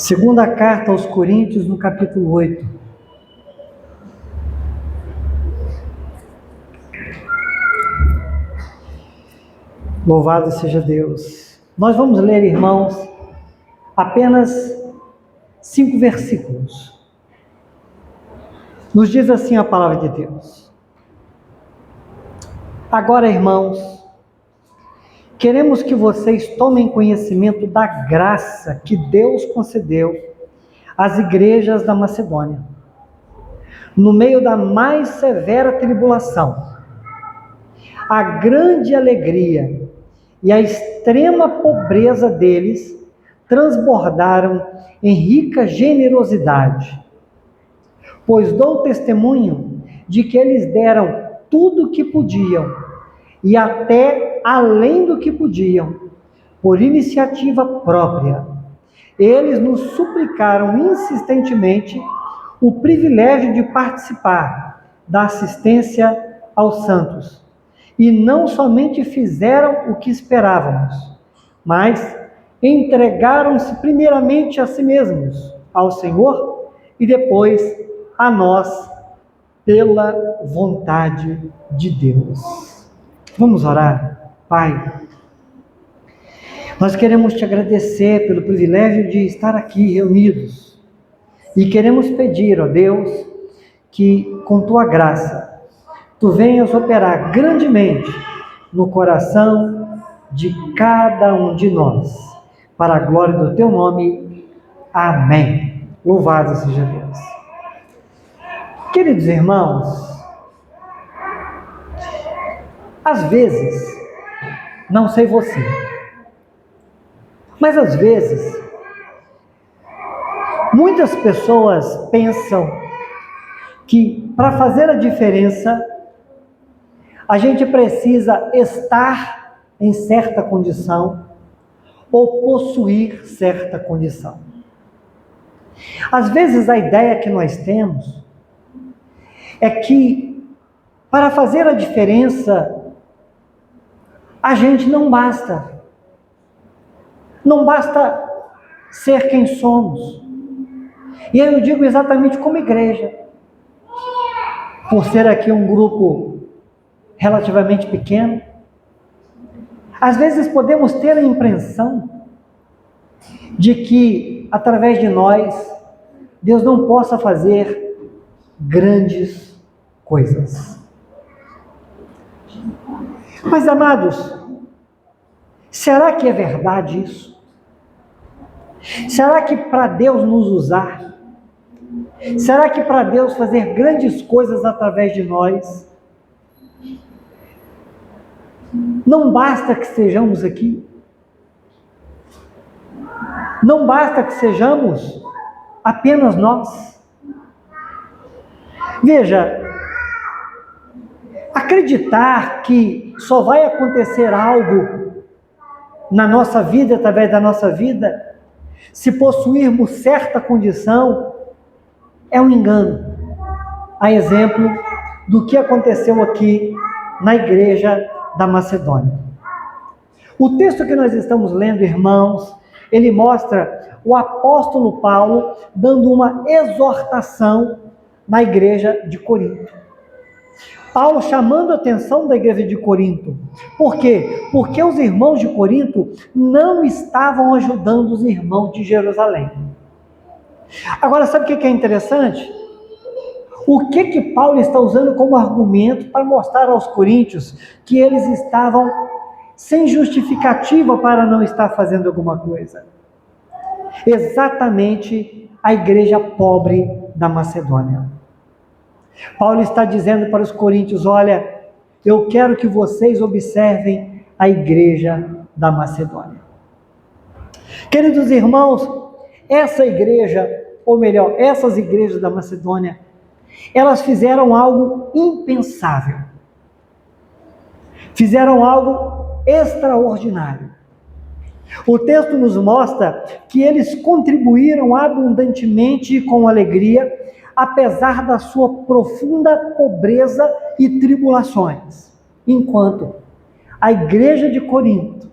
Segunda carta aos Coríntios, no capítulo 8. Louvado seja Deus. Nós vamos ler, irmãos, apenas 5 versículos. Nos diz assim a palavra de Deus. Agora, irmãos, queremos que vocês tomem conhecimento da graça que Deus concedeu às igrejas da Macedônia, no meio da mais severa tribulação. A grande alegria e a extrema pobreza deles transbordaram em rica generosidade, pois dou testemunho de que eles deram tudo o que podiam e até além do que podiam, por iniciativa própria. Eles nos suplicaram insistentemente o privilégio de participar da assistência aos santos. E não somente fizeram o que esperávamos, mas entregaram-se primeiramente a si mesmos, ao Senhor, e depois a nós, pela vontade de Deus. Vamos orar? Pai, nós queremos te agradecer pelo privilégio de estar aqui reunidos e queremos pedir, ó Deus, que com tua graça tu venhas operar grandemente no coração de cada um de nós, para a glória do teu nome. Amém. Louvado seja Deus. Queridos irmãos, às vezes, não sei você, mas às vezes, muitas pessoas pensam que para fazer a diferença, a gente precisa estar em certa condição ou possuir certa condição. Às vezes a ideia que nós temos é que para fazer a diferença, a gente não basta. Não basta ser quem somos. E aí eu digo exatamente como igreja. Por ser aqui um grupo relativamente pequeno, às vezes podemos ter a impressão de que, através de nós, Deus não possa fazer grandes coisas. Mas, amados, será que é verdade isso? Será que para Deus nos usar, será que para Deus fazer grandes coisas através de nós, não basta que sejamos aqui? Não basta que sejamos apenas nós? Veja, acreditar que só vai acontecer algo na nossa vida, através da nossa vida, se possuirmos certa condição, é um engano. A exemplo do que aconteceu aqui na igreja da Macedônia. O texto que nós estamos lendo, irmãos, ele mostra o apóstolo Paulo dando uma exortação na igreja de Corinto. Paulo chamando a atenção da igreja de Corinto. Por quê? Porque os irmãos de Corinto não estavam ajudando os irmãos de Jerusalém. Agora, sabe o que é interessante? O que Paulo está usando como argumento para mostrar aos coríntios que eles estavam sem justificativa para não estar fazendo alguma coisa? Exatamente a igreja pobre da Macedônia. Paulo está dizendo para os coríntios: olha, eu quero que vocês observem a igreja da Macedônia. Queridos irmãos, essa igreja, ou melhor, essas igrejas da Macedônia, elas fizeram algo impensável. Fizeram algo extraordinário. O texto nos mostra que eles contribuíram abundantemente e com alegria, apesar da sua profunda pobreza e tribulações. Enquanto a igreja de Corinto,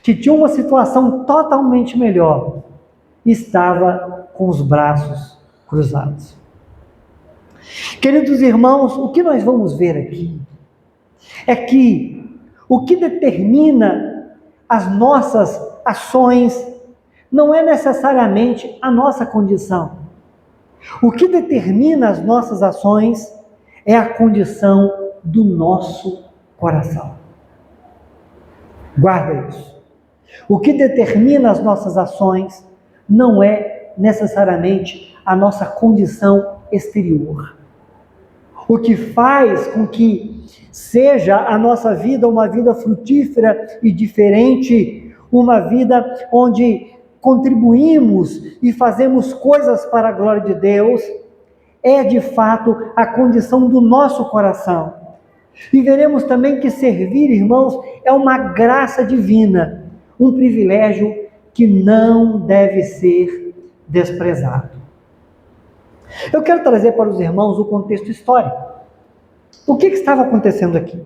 que tinha uma situação totalmente melhor, estava com os braços cruzados. Queridos irmãos, o que nós vamos ver aqui é que o que determina as nossas ações não é necessariamente a nossa condição. O que determina as nossas ações é a condição do nosso coração. Guarda isso. O que determina as nossas ações não é necessariamente a nossa condição exterior. O que faz com que seja a nossa vida uma vida frutífera e diferente, uma vida onde contribuímos e fazemos coisas para a glória de Deus, é de fato a condição do nosso coração. E veremos também que servir, irmãos, é uma graça divina, um privilégio que não deve ser desprezado. Eu quero trazer para os irmãos o contexto histórico. O que estava acontecendo aqui?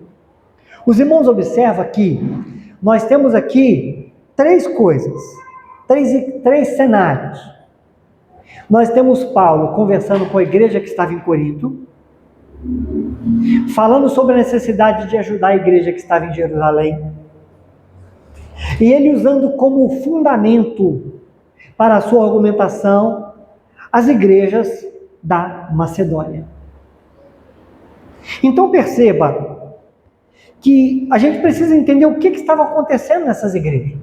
Os irmãos observam que nós temos aqui três coisas, três cenários. Nós temos Paulo conversando com a igreja que estava em Corinto, falando sobre a necessidade de ajudar a igreja que estava em Jerusalém, e ele usando como fundamento para a sua argumentação as igrejas da Macedônia. Então perceba que a gente precisa entender o que estava acontecendo nessas igrejas.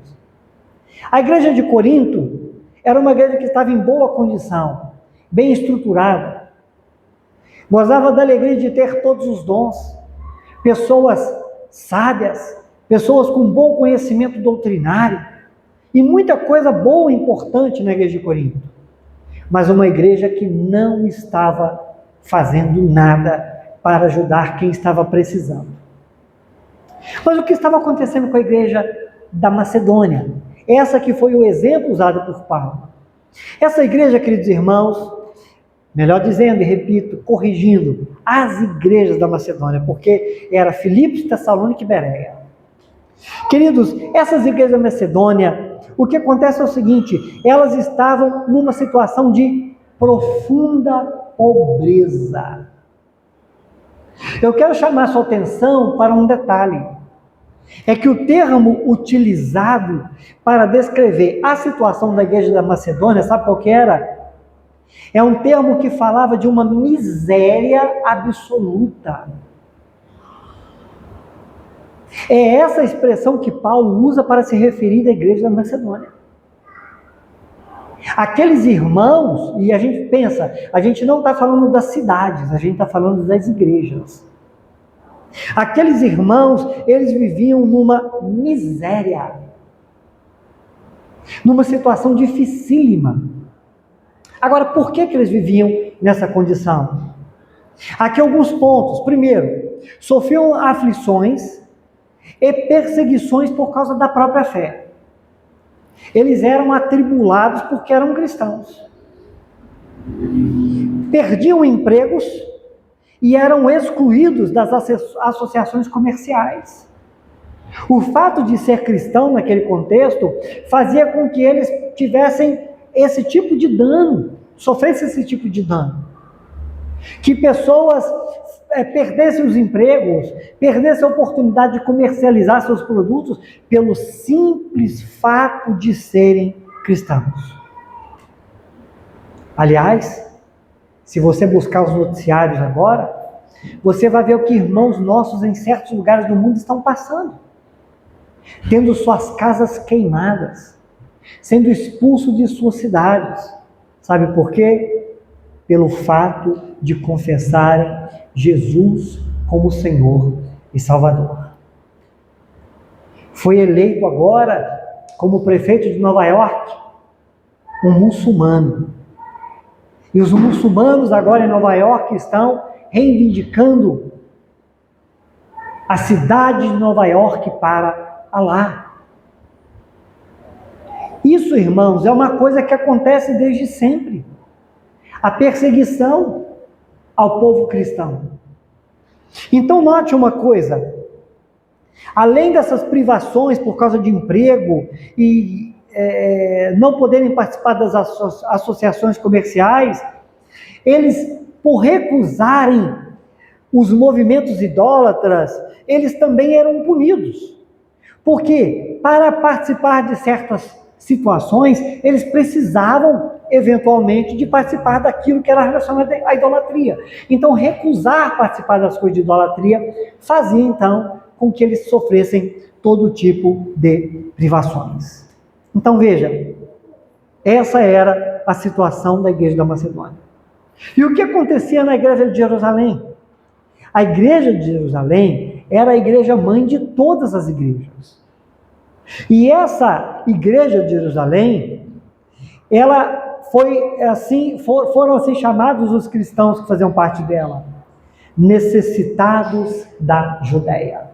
A igreja de Corinto era uma igreja que estava em boa condição, bem estruturada, gozava da alegria de ter todos os dons, pessoas sábias, pessoas com bom conhecimento doutrinário, e muita coisa boa e importante na igreja de Corinto. Mas uma igreja que não estava fazendo nada para ajudar quem estava precisando. Mas o que estava acontecendo com a igreja da Macedônia? Essa que foi o exemplo usado por Paulo. Essa igreja, queridos irmãos, melhor dizendo e repito, corrigindo, as igrejas da Macedônia, porque era Filipos, Tessalônica e Bereia. Queridos, essas igrejas da Macedônia, o que acontece é o seguinte, elas estavam numa situação de profunda pobreza. Eu quero chamar sua atenção para um detalhe. É que o termo utilizado para descrever a situação da igreja da Macedônia, sabe qual que era? É um termo que falava de uma miséria absoluta. É essa expressão que Paulo usa para se referir à igreja da Macedônia. Aqueles irmãos, e a gente pensa, a gente não está falando das cidades, a gente está falando das igrejas. Aqueles irmãos, eles viviam numa miséria, numa situação dificílima. Agora, por que eles viviam nessa condição? Aqui alguns pontos. Primeiro, sofriam aflições e perseguições por causa da própria fé. Eles eram atribulados porque eram cristãos. Perdiam empregos e eram excluídos das associações comerciais. O fato de ser cristão naquele contexto fazia com que eles tivessem esse tipo de dano, sofressem esse tipo de dano. Que pessoas perdessem os empregos, perdessem a oportunidade de comercializar seus produtos pelo simples fato de serem cristãos. Aliás, se você buscar os noticiários agora, você vai ver o que irmãos nossos em certos lugares do mundo estão passando. Tendo suas casas queimadas, sendo expulsos de suas cidades. Sabe por quê? Pelo fato de confessarem Jesus como Senhor e Salvador. Foi eleito agora como prefeito de Nova York um muçulmano. E os muçulmanos agora em Nova York estão reivindicando a cidade de Nova York para Alá. Isso, irmãos, é uma coisa que acontece desde sempre. A perseguição ao povo cristão. Então note uma coisa, além dessas privações por causa de emprego e não poderem participar das associações comerciais, eles, por recusarem os movimentos idólatras, eles também eram punidos. Porque, para participar de certas situações, eles precisavam, eventualmente, de participar daquilo que era relacionado à idolatria. Então, recusar participar das coisas de idolatria fazia, então, com que eles sofressem todo tipo de privações. Então, veja, essa era a situação da igreja da Macedônia. E o que acontecia na igreja de Jerusalém? A igreja de Jerusalém era a igreja mãe de todas as igrejas. E essa igreja de Jerusalém, ela foi assim, foram assim chamados os cristãos que faziam parte dela, necessitados da Judéia.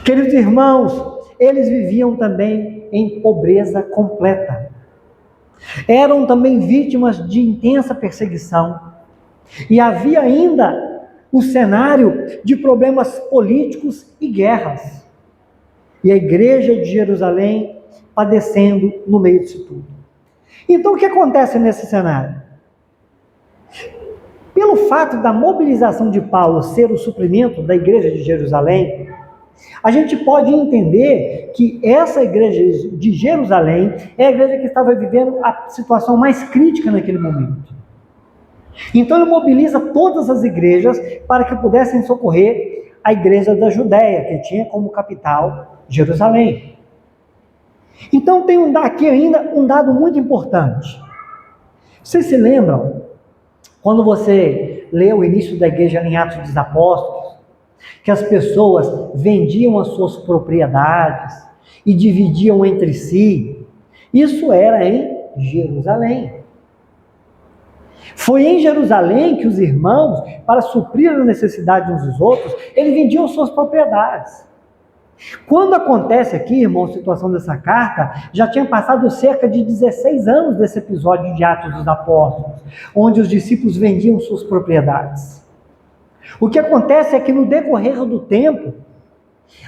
Queridos irmãos, eles viviam também em pobreza completa. Eram também vítimas de intensa perseguição. E havia ainda o cenário de problemas políticos e guerras. E a igreja de Jerusalém padecendo no meio disso tudo. Então, o que acontece nesse cenário? Pelo fato da mobilização de Paulo ser o suprimento da igreja de Jerusalém, a gente pode entender que essa igreja de Jerusalém é a igreja que estava vivendo a situação mais crítica naquele momento. Então ele mobiliza todas as igrejas para que pudessem socorrer a igreja da Judéia, que tinha como capital Jerusalém. Então tem aqui ainda um dado muito importante. Vocês se lembram, quando você lê o início da igreja em Atos dos Apóstolos, que as pessoas vendiam as suas propriedades e dividiam entre si? Isso era em Jerusalém. Foi em Jerusalém que os irmãos, para suprir a necessidade uns dos outros, eles vendiam suas propriedades. Quando acontece aqui, irmão, a situação dessa carta, já tinha passado cerca de 16 anos desse episódio de Atos dos Apóstolos, onde os discípulos vendiam suas propriedades. O que acontece é que no decorrer do tempo,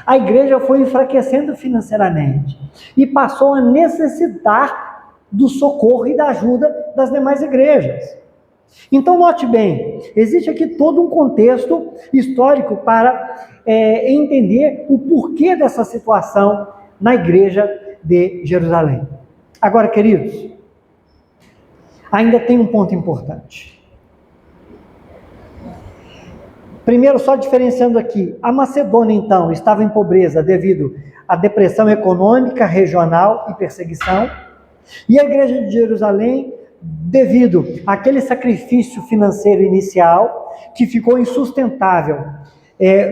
a igreja foi enfraquecendo financeiramente e passou a necessitar do socorro e da ajuda das demais igrejas. Então, note bem, existe aqui todo um contexto histórico para entender o porquê dessa situação na igreja de Jerusalém. Agora, queridos, ainda tem um ponto importante. Primeiro, só diferenciando aqui, a Macedônia, então, estava em pobreza devido à depressão econômica, regional e perseguição, e a igreja de Jerusalém, devido àquele sacrifício financeiro inicial, que ficou insustentável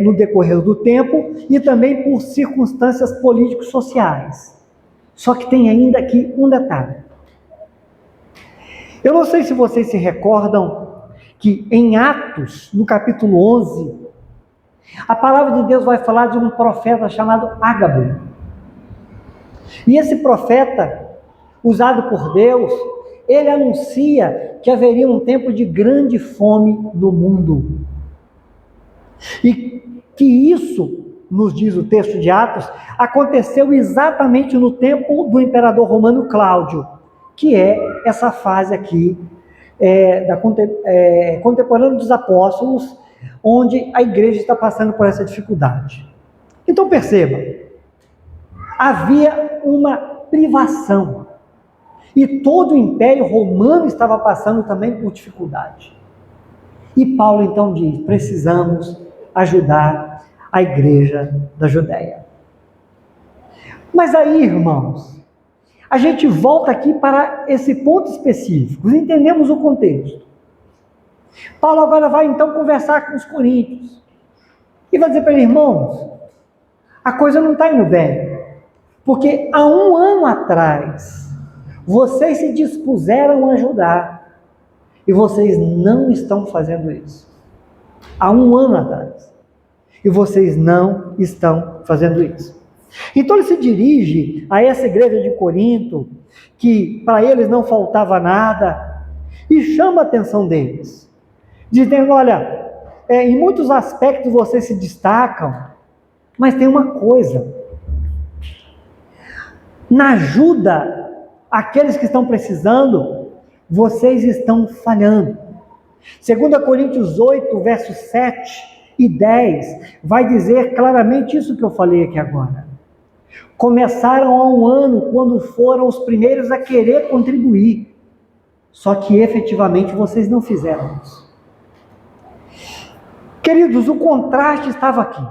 no decorrer do tempo, e também por circunstâncias políticos sociais. Só que tem ainda aqui um detalhe. Eu não sei se vocês se recordam que em Atos, no capítulo 11, a palavra de Deus vai falar de um profeta chamado Ágabo. E esse profeta, usado por Deus, ele anuncia que haveria um tempo de grande fome no mundo. E que isso, nos diz o texto de Atos, aconteceu exatamente no tempo do imperador romano Cláudio, que é essa fase aqui, contemporânea dos apóstolos, onde a igreja está passando por essa dificuldade. Então perceba, havia uma privação, e todo o império romano estava passando também por dificuldade. E Paulo então diz, precisamos ajudar a igreja da Judéia. Mas aí, irmãos, a gente volta aqui para esse ponto específico, entendemos o contexto. Paulo agora vai então conversar com os coríntios, e vai dizer para eles, irmãos, a coisa não está indo bem, porque há um ano atrás, vocês se dispuseram a ajudar, e vocês não estão fazendo isso. Há um ano atrás, e vocês não estão fazendo isso. Então ele se dirige a essa igreja de Corinto, que para eles não faltava nada, e chama a atenção deles, dizendo, olha, em muitos aspectos vocês se destacam, mas tem uma coisa, na ajuda àqueles que estão precisando, vocês estão falhando. 2 Coríntios 8, versos 7 e 10, vai dizer claramente isso que eu falei aqui agora. Começaram há um ano, quando foram os primeiros a querer contribuir, só que efetivamente vocês não fizeram isso. Queridos, o contraste estava aqui.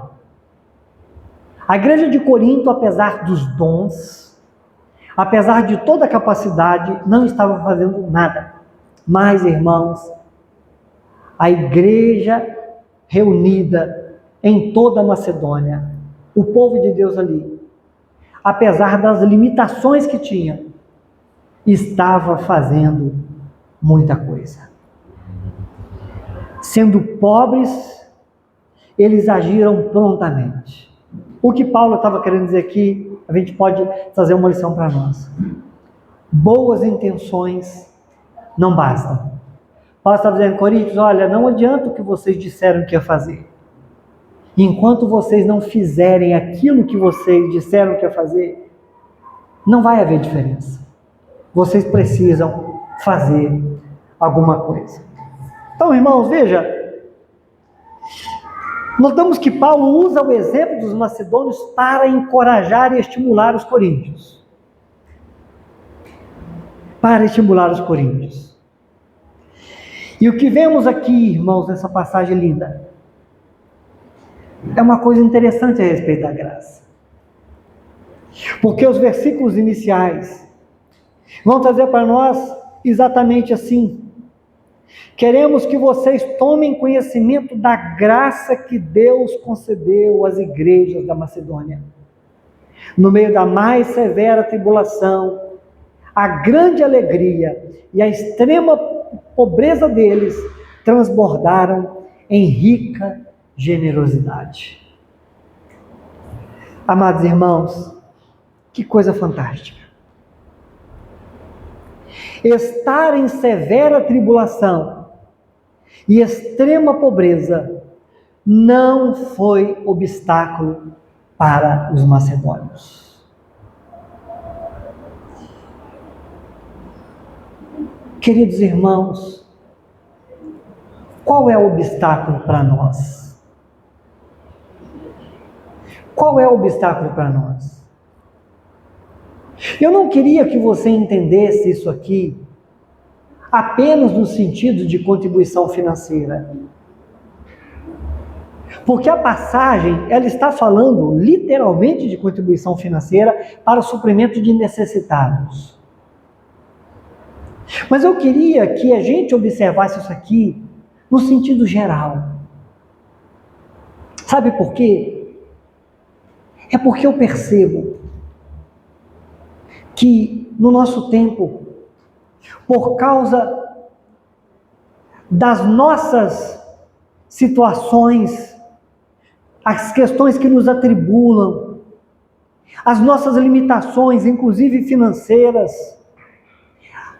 A igreja de Corinto, apesar dos dons, apesar de toda a capacidade, não estava fazendo nada. Mas, irmãos, a igreja reunida em toda a Macedônia, o povo de Deus ali, apesar das limitações que tinha, estava fazendo muita coisa. Sendo pobres, eles agiram prontamente. O que Paulo estava querendo dizer aqui, a gente pode trazer uma lição para nós. Boas intenções não bastam. Paulo estava dizendo, Coríntios, olha, não adianta o que vocês disseram que ia fazer. Enquanto vocês não fizerem aquilo que vocês disseram que ia fazer, não vai haver diferença. Vocês precisam fazer alguma coisa. Então, irmãos, veja, notamos que Paulo usa o exemplo dos macedônios para encorajar e estimular os coríntios. Para estimular os coríntios. E o que vemos aqui, irmãos, nessa passagem linda, é uma coisa interessante a respeito da graça. Porque os versículos iniciais vão trazer para nós exatamente assim. Queremos que vocês tomem conhecimento da graça que Deus concedeu às igrejas da Macedônia. No meio da mais severa tribulação, a grande alegria e a extrema pobreza deles transbordaram em rica generosidade. Amados irmãos, que coisa fantástica. Estar em severa tribulação e extrema pobreza não foi obstáculo para os macedônios. Queridos irmãos, qual é o obstáculo para nós? Qual é o obstáculo para nós? Eu não queria que você entendesse isso aqui apenas no sentido de contribuição financeira. Porque a passagem, ela está falando literalmente de contribuição financeira para o suprimento de necessitados. Mas eu queria que a gente observasse isso aqui no sentido geral. Sabe por quê? É porque eu percebo que no nosso tempo, por causa das nossas situações, as questões que nos atribulam, as nossas limitações, inclusive financeiras,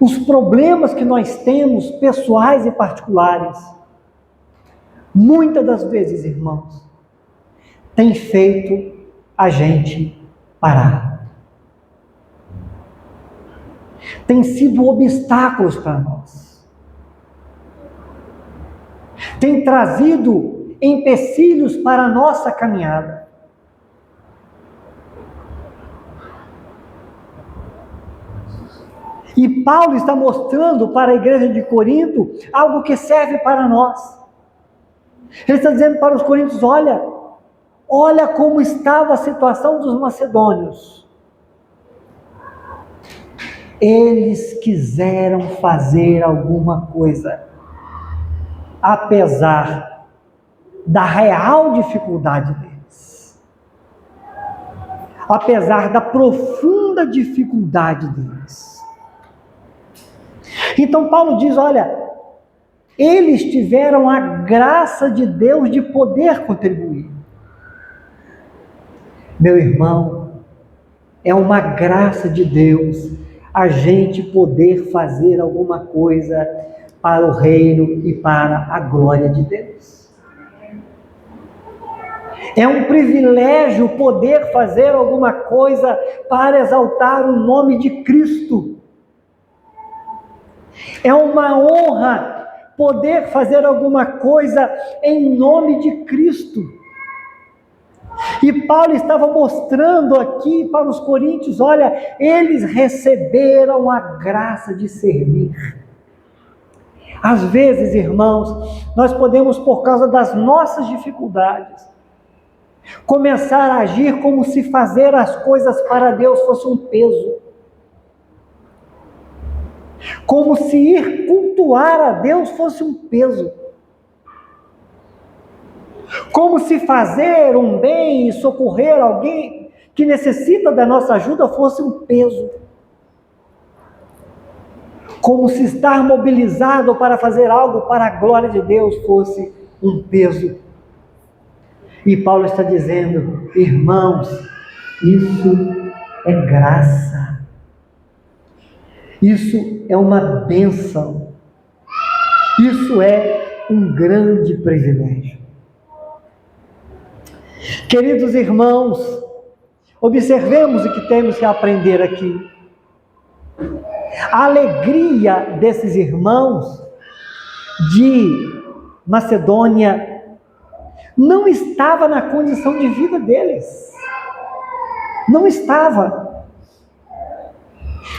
os problemas que nós temos, pessoais e particulares, muitas das vezes, irmãos, tem feito a gente parar. Tem sido obstáculos para nós. Tem trazido empecilhos para a nossa caminhada. E Paulo está mostrando para a igreja de Corinto algo que serve para nós. Ele está dizendo para os coríntios, olha como estava a situação dos macedônios. Eles quiseram fazer alguma coisa, apesar da real dificuldade deles, apesar da profunda dificuldade deles. Então Paulo diz, eles tiveram a graça de Deus de poder contribuir. Meu irmão, é uma graça de Deus a gente poder fazer alguma coisa para o reino e para a glória de Deus. É um privilégio poder fazer alguma coisa para exaltar o nome de Cristo. É uma honra poder fazer alguma coisa em nome de Cristo. E Paulo estava mostrando aqui para os coríntios, olha, eles receberam a graça de servir. Às vezes, irmãos, nós podemos, por causa das nossas dificuldades, começar a agir como se fazer as coisas para Deus fosse um peso. Como se ir cultuar a Deus fosse um peso. Como se fazer um bem e socorrer alguém que necessita da nossa ajuda fosse um peso. Como se estar mobilizado para fazer algo para a glória de Deus fosse um peso. E Paulo está dizendo, irmãos, isso é graça. Isso é uma bênção. Isso é um grande privilégio. Queridos irmãos, observemos o que temos que aprender aqui. A alegria desses irmãos de Macedônia não estava na condição de vida deles. Não estava.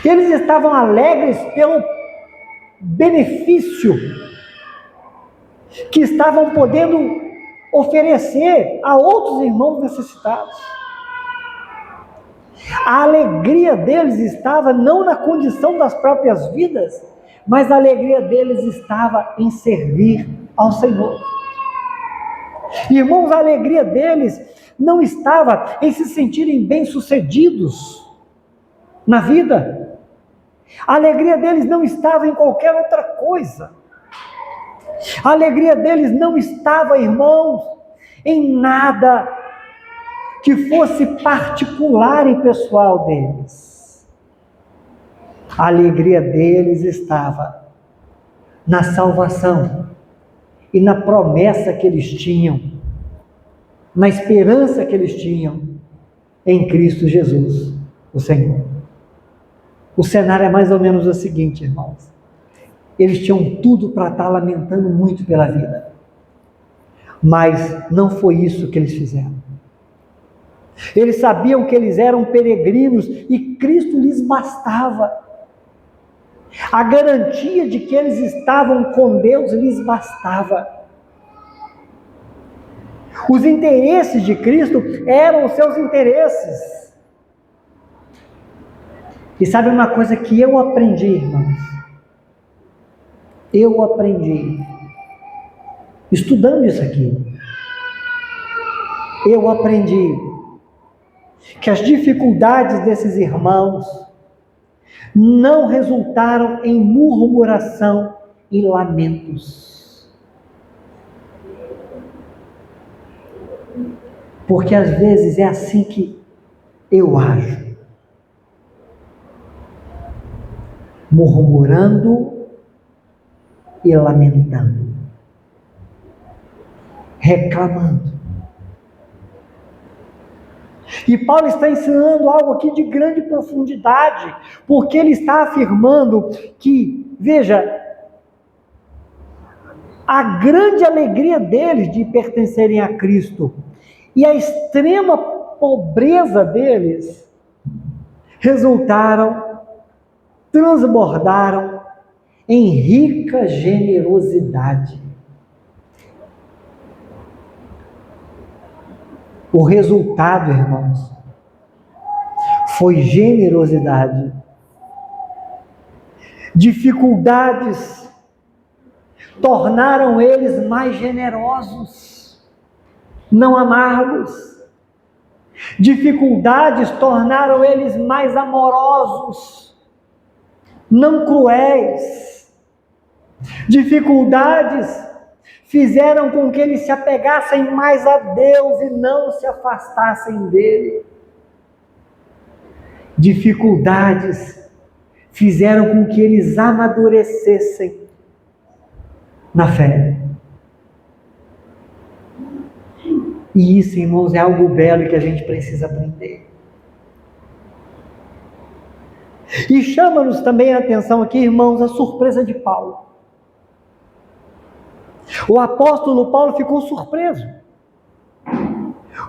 Eles estavam alegres pelo benefício que estavam podendo oferecer a outros irmãos necessitados. A alegria deles estava não na condição das próprias vidas, mas a alegria deles estava em servir ao Senhor. Irmãos, a alegria deles não estava em se sentirem bem-sucedidos na vida. A alegria deles não estava em qualquer outra coisa. A alegria deles não estava, irmãos, em nada que fosse particular e pessoal deles. A alegria deles estava na salvação e na promessa que eles tinham, na esperança que eles tinham em Cristo Jesus, o Senhor. O cenário é mais ou menos o seguinte, irmãos. Eles tinham tudo para estar lamentando muito pela vida. Mas não foi isso que eles fizeram. Eles sabiam que eles eram peregrinos e Cristo lhes bastava. A garantia de que eles estavam com Deus lhes bastava. Os interesses de Cristo eram os seus interesses. E sabe uma coisa que eu aprendi, irmãos? Eu aprendi, estudando isso aqui, eu aprendi que as dificuldades desses irmãos não resultaram em murmuração e lamentos. Porque às vezes é assim que eu ajo. Murmurando e lamentando, reclamando. E Paulo está ensinando algo aqui de grande profundidade, porque ele está afirmando que, veja, a grande alegria deles de pertencerem a Cristo e a extrema pobreza deles transbordaram em rica generosidade. O resultado, irmãos, foi generosidade. Dificuldades tornaram eles mais generosos, não amargos. Dificuldades tornaram eles mais amorosos, não cruéis. Dificuldades fizeram com que eles se apegassem mais a Deus e não se afastassem dele. Dificuldades fizeram com que eles amadurecessem na fé. E isso, irmãos, é algo belo que a gente precisa aprender. E chama-nos também a atenção aqui, irmãos, a surpresa de Paulo. O apóstolo Paulo ficou surpreso.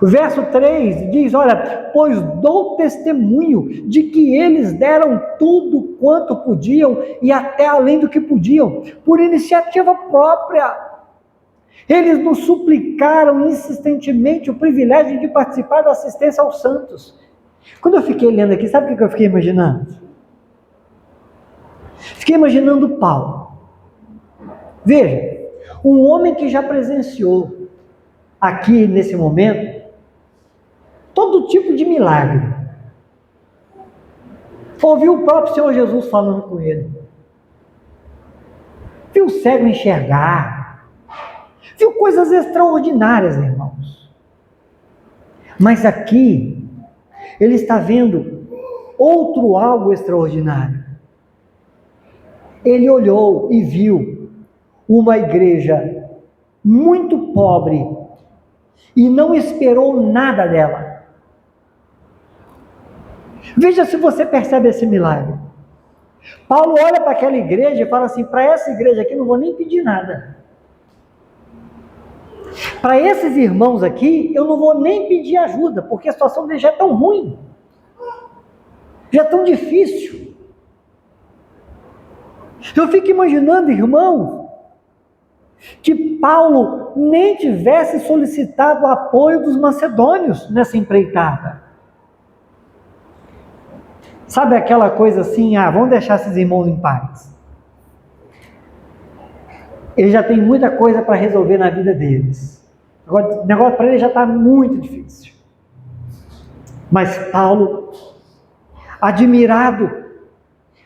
O verso 3 diz, olha, pois dou testemunho de que eles deram tudo quanto podiam e até além do que podiam, por iniciativa própria. Eles nos suplicaram insistentemente o privilégio de participar da assistência aos santos. Quando eu fiquei lendo aqui, sabe o que eu fiquei imaginando? Fiquei imaginando Paulo. Veja, um homem que já presenciou aqui nesse momento todo tipo de milagre. Ouviu o próprio Senhor Jesus falando com ele. Viu o cego enxergar. Viu coisas extraordinárias, irmãos. Mas aqui, ele está vendo outro algo extraordinário. Ele olhou e viu uma igreja muito pobre e não esperou nada dela. Veja se você percebe esse milagre. Paulo olha para aquela igreja e fala assim, para essa igreja aqui não vou nem pedir nada. Para esses irmãos aqui, eu não vou nem pedir ajuda, porque a situação deles já é tão ruim, já é tão difícil. Eu fico imaginando, irmão, que Paulo nem tivesse solicitado o apoio dos macedônios nessa empreitada. Sabe aquela coisa assim, vamos deixar esses irmãos em paz. Ele já tem muita coisa para resolver na vida deles. Agora, o negócio para ele já está muito difícil. Mas Paulo, admirado,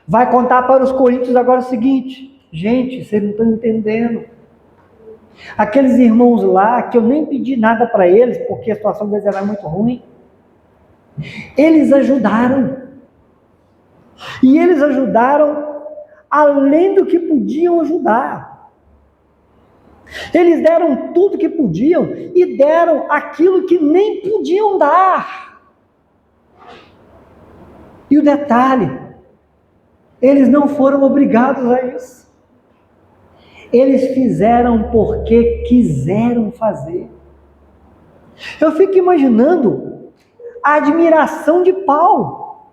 vai contar para os coríntios agora o seguinte, gente, vocês não estão entendendo. Aqueles irmãos lá, que eu nem pedi nada para eles, porque a situação deles era muito ruim, eles ajudaram. E eles ajudaram além do que podiam ajudar. Eles deram tudo que podiam e deram aquilo que nem podiam dar. E o detalhe, eles não foram obrigados a isso. Eles fizeram porque quiseram fazer. Eu fico imaginando a admiração de Paulo,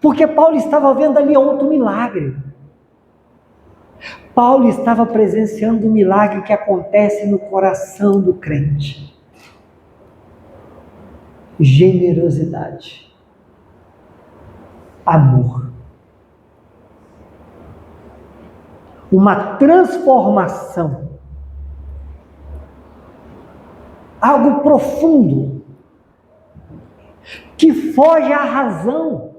porque Paulo estava vendo ali outro milagre. Paulo estava presenciando um milagre que acontece no coração do crente. Generosidade. Amor. Uma transformação. Algo profundo. Que foge à razão.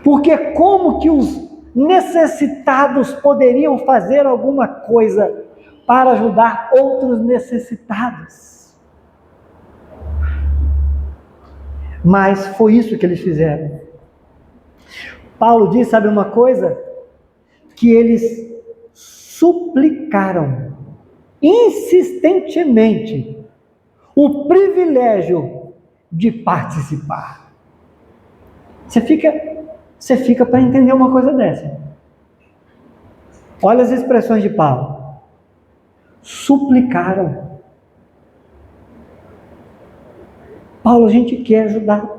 Porque como que os necessitados poderiam fazer alguma coisa para ajudar outros necessitados? Mas foi isso que eles fizeram. Paulo diz, sabe uma coisa? Que eles suplicaram insistentemente o privilégio de participar. Você fica para entender uma coisa dessa. Olha as expressões de Paulo. Suplicaram. Paulo, a gente quer ajudar.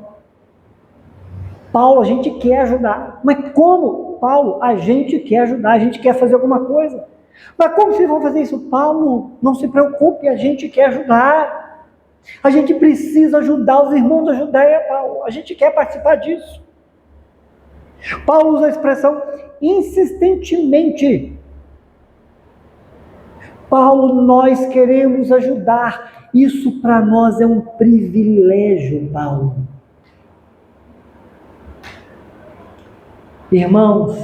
Paulo, a gente quer ajudar. Mas como? Paulo, a gente quer ajudar, a gente quer fazer alguma coisa. Mas como vocês vão fazer isso? Paulo, não se preocupe, a gente quer ajudar. A gente precisa ajudar os irmãos da Judéia, Paulo. A gente quer participar disso. Paulo usa a expressão insistentemente. Paulo, nós queremos ajudar. Isso para nós é um privilégio, Paulo. Irmãos,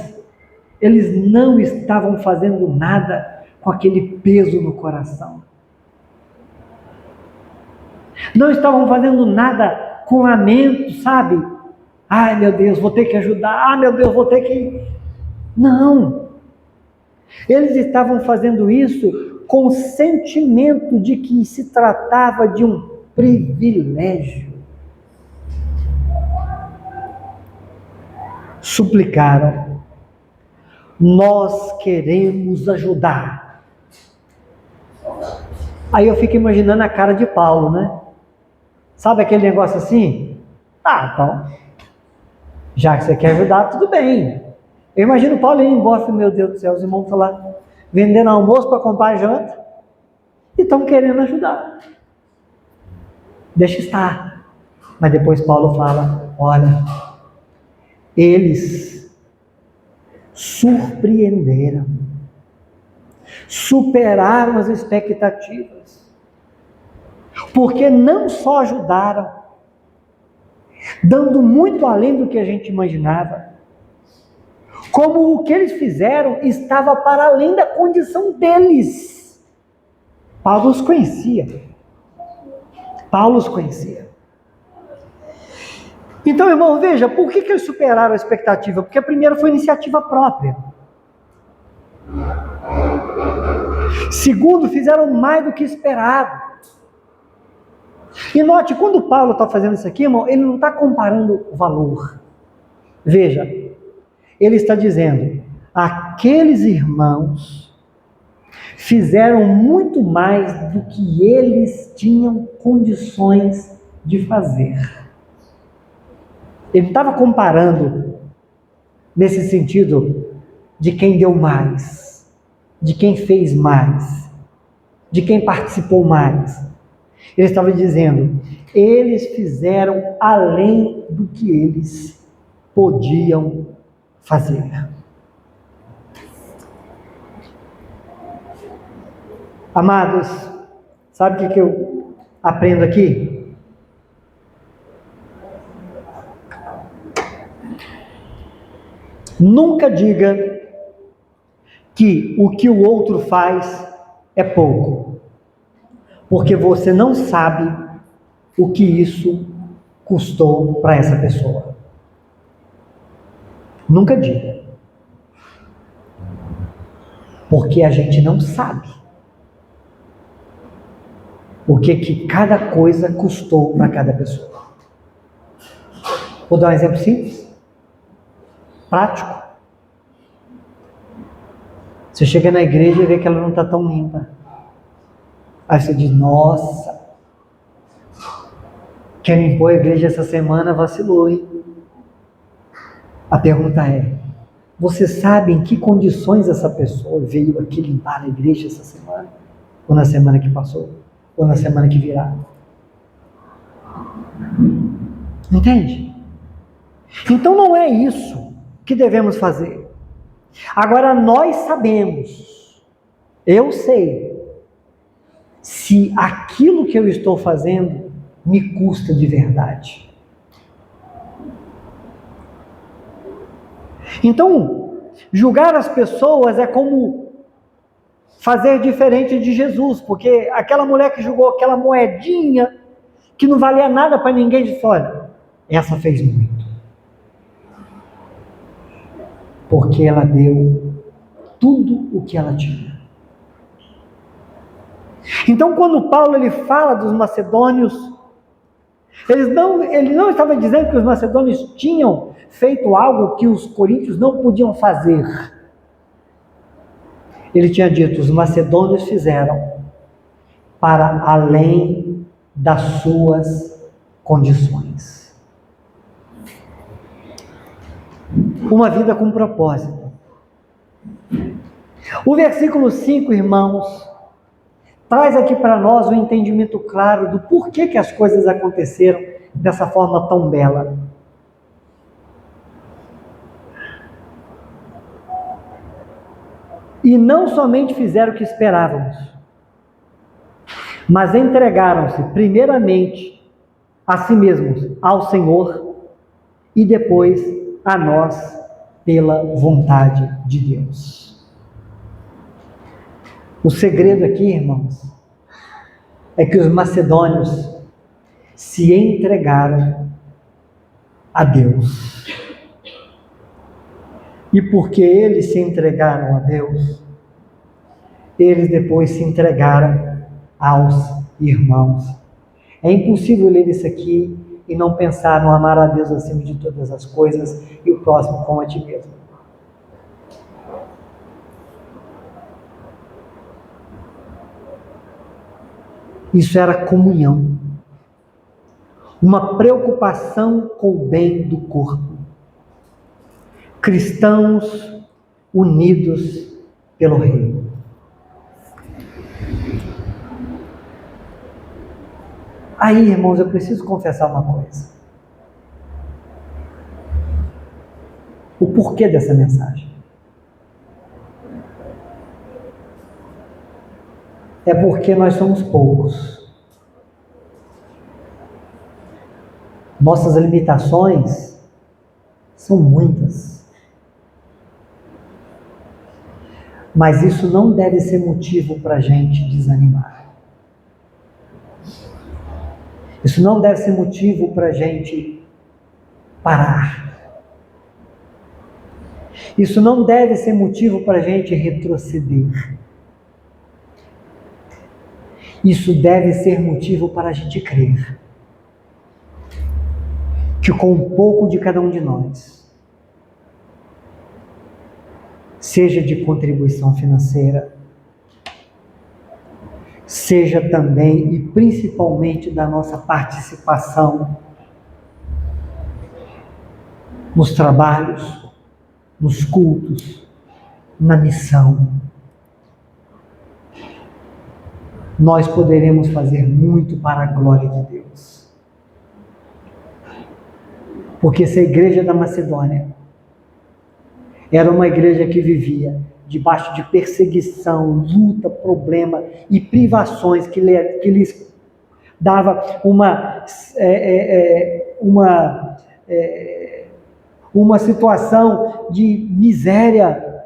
eles não estavam fazendo nada com aquele peso no coração. Não estavam fazendo nada com lamento, sabe? Ai, meu Deus, vou ter que ajudar. Ah, meu Deus, vou ter que... Não. Eles estavam fazendo isso com o sentimento de que se tratava de um privilégio, suplicaram: nós queremos ajudar. Aí eu fico imaginando a cara de Paulo, né? Sabe aquele negócio assim? Ah, então, já que você quer ajudar, tudo bem. Eu imagino Paulo indo embora, meu Deus do céu, os irmãos estão lá vendendo almoço para comprar janta e estão querendo ajudar. Deixa estar. Mas depois Paulo fala: olha, eles surpreenderam, superaram as expectativas, porque não só ajudaram, dando muito além do que a gente imaginava, como o que eles fizeram estava para além da condição deles. Paulo os conhecia. Paulo os conhecia. Então, irmão, veja, por que eles superaram a expectativa? Porque a primeira foi iniciativa própria. Segundo, fizeram mais do que esperado. E note, quando Paulo está fazendo isso aqui, irmão, ele não está comparando o valor. Veja, ele está dizendo: aqueles irmãos fizeram muito mais do que eles tinham condições de fazer. Ele não estava comparando nesse sentido de quem deu mais, de quem fez mais, de quem participou mais. Ele estava dizendo: eles fizeram além do que eles podiam fazer. Amados, sabe o que eu aprendo aqui? Nunca diga que o que o outro faz é pouco, porque você não sabe o que isso custou para essa pessoa. Nunca diga, porque a gente não sabe o que cada coisa custou para cada pessoa. Vou dar um exemplo simples, prático. Você chega na igreja e vê que ela não está tão limpa. Aí você diz: nossa, quem limpou a igreja essa semana vacilou, hein? A pergunta é: você sabe em que condições essa pessoa veio aqui limpar a igreja essa semana? Ou na semana que passou? Ou na semana que virá? Entende? Então não é isso que devemos fazer. Agora nós sabemos, eu sei, se aquilo que eu estou fazendo me custa de verdade. Então, julgar as pessoas é como fazer diferente de Jesus, porque aquela mulher que julgou aquela moedinha que não valia nada para ninguém, disse: olha, essa fez muito, porque ela deu tudo o que ela tinha. Então, quando Paulo ele fala dos macedônios, ele não estava dizendo que os macedônios tinham feito algo que os coríntios não podiam fazer. Ele tinha dito: os macedônios fizeram para além das suas condições. Uma vida com propósito. O versículo 5, irmãos, traz aqui para nós um entendimento claro do porquê que as coisas aconteceram dessa forma tão bela. E não somente fizeram o que esperávamos, mas entregaram-se primeiramente a si mesmos, ao Senhor, e depois a nós, pela vontade de Deus. O segredo aqui, irmãos, é que os macedônios se entregaram a Deus. E porque eles se entregaram a Deus, eles depois se entregaram aos irmãos. É impossível ler isso aqui e não pensar no amar a Deus acima de todas as coisas e o próximo como a ti mesmo. Isso era comunhão. Uma preocupação com o bem do corpo. Cristãos unidos pelo reino. Aí, irmãos, eu preciso confessar uma coisa. O porquê dessa mensagem? É porque nós somos poucos. Nossas limitações são muitas. Mas isso não deve ser motivo para a gente desanimar. Isso não deve ser motivo para a gente parar. Isso não deve ser motivo para a gente retroceder. Isso deve ser motivo para a gente crer que com um pouco de cada um de nós, seja de contribuição financeira, seja também e principalmente da nossa participação nos trabalhos, nos cultos, na missão, nós poderemos fazer muito para a glória de Deus. Porque se a igreja da Macedônia era uma igreja que vivia debaixo de perseguição, luta, problema e privações que lhes dava uma situação de miséria.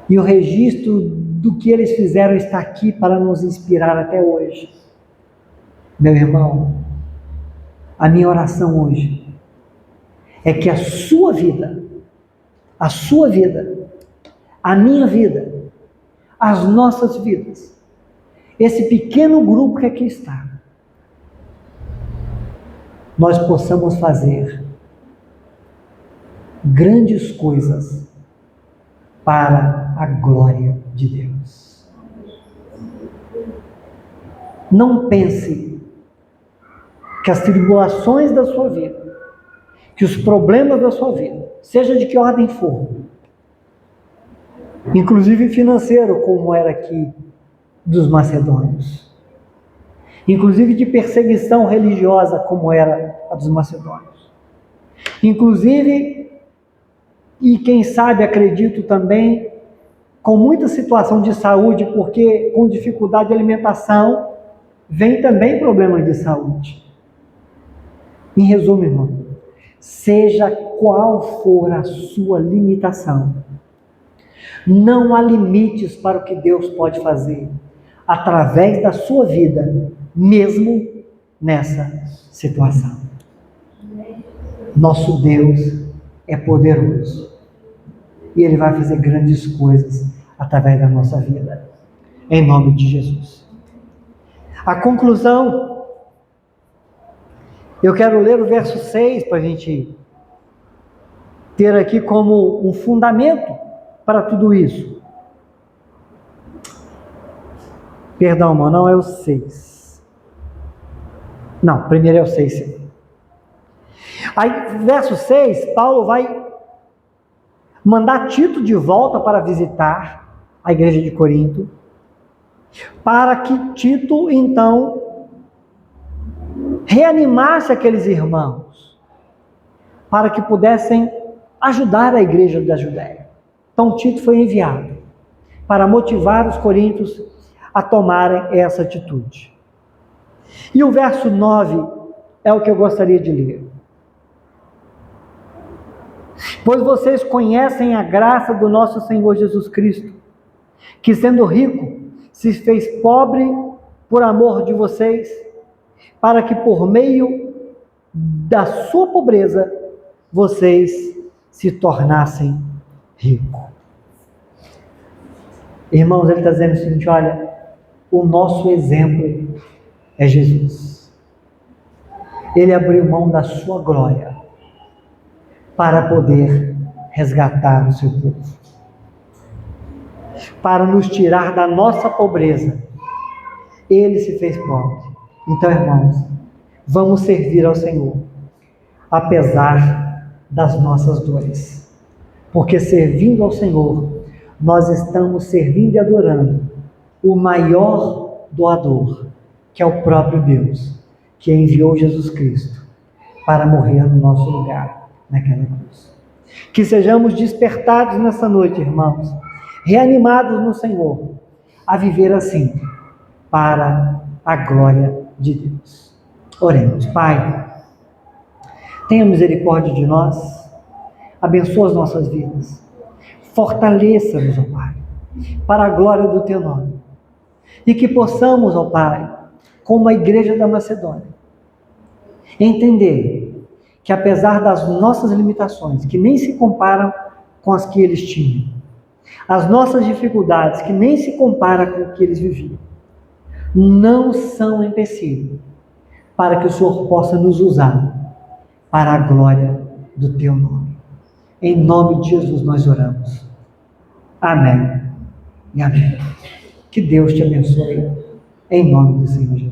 E o registro do que eles fizeram está aqui para nos inspirar até hoje. Meu irmão, a minha oração hoje é que a sua vida, a minha vida, as nossas vidas, esse pequeno grupo que aqui está, nós possamos fazer grandes coisas para a glória de Deus. Não pense que as tribulações da sua vida, que os problemas da sua vida, seja de que ordem for, inclusive financeiro, como era aqui dos macedônios, inclusive de perseguição religiosa, como era a dos macedônios, inclusive, e quem sabe, acredito também, com muita situação de saúde, porque com dificuldade de alimentação, vem também problemas de saúde. Em resumo, irmão, seja qual for a sua limitação, não há limites para o que Deus pode fazer através da sua vida, mesmo nessa situação. Nosso Deus é poderoso e Ele vai fazer grandes coisas através da nossa vida, em nome de Jesus. A conclusão, eu quero ler o verso 6 para a gente ter aqui como um fundamento para tudo isso. Perdão, irmão, não é o 6. Não, primeiro é o 6, sim. Aí, verso 6, Paulo vai mandar Tito de volta para visitar a igreja de Corinto, para que Tito, então, reanimasse aqueles irmãos, para que pudessem ajudar a igreja da Judéia. Então, Tito foi enviado para motivar os coríntios a tomarem essa atitude. E o verso 9 é o que eu gostaria de ler. Pois vocês conhecem a graça do nosso Senhor Jesus Cristo, que sendo rico, se fez pobre por amor de vocês, para que por meio da sua pobreza, vocês se tornassem ricos. Irmãos, ele está dizendo o seguinte: olha, o nosso exemplo é Jesus. Ele abriu mão da sua glória para poder resgatar o seu povo, para nos tirar da nossa pobreza. Ele se fez pobre. Então, irmãos, vamos servir ao Senhor, apesar das nossas dores, porque servindo ao Senhor, nós estamos servindo e adorando o maior doador, que é o próprio Deus, que enviou Jesus Cristo para morrer no nosso lugar, naquela cruz. Que sejamos despertados nessa noite, irmãos, reanimados no Senhor, a viver assim, para a glória de Deus. Oremos. Pai, tenha misericórdia de nós, abençoa as nossas vidas, fortaleça-nos, ó Pai, para a glória do Teu nome, e que possamos, ó Pai, como a igreja da Macedônia, entender que apesar das nossas limitações, que nem se comparam com as que eles tinham, as nossas dificuldades, que nem se comparam com o que eles viviam, não são empecilho para que o Senhor possa nos usar para a glória do Teu nome. Em nome de Jesus nós oramos. Amém e amém. Que Deus te abençoe, em nome do Senhor Jesus.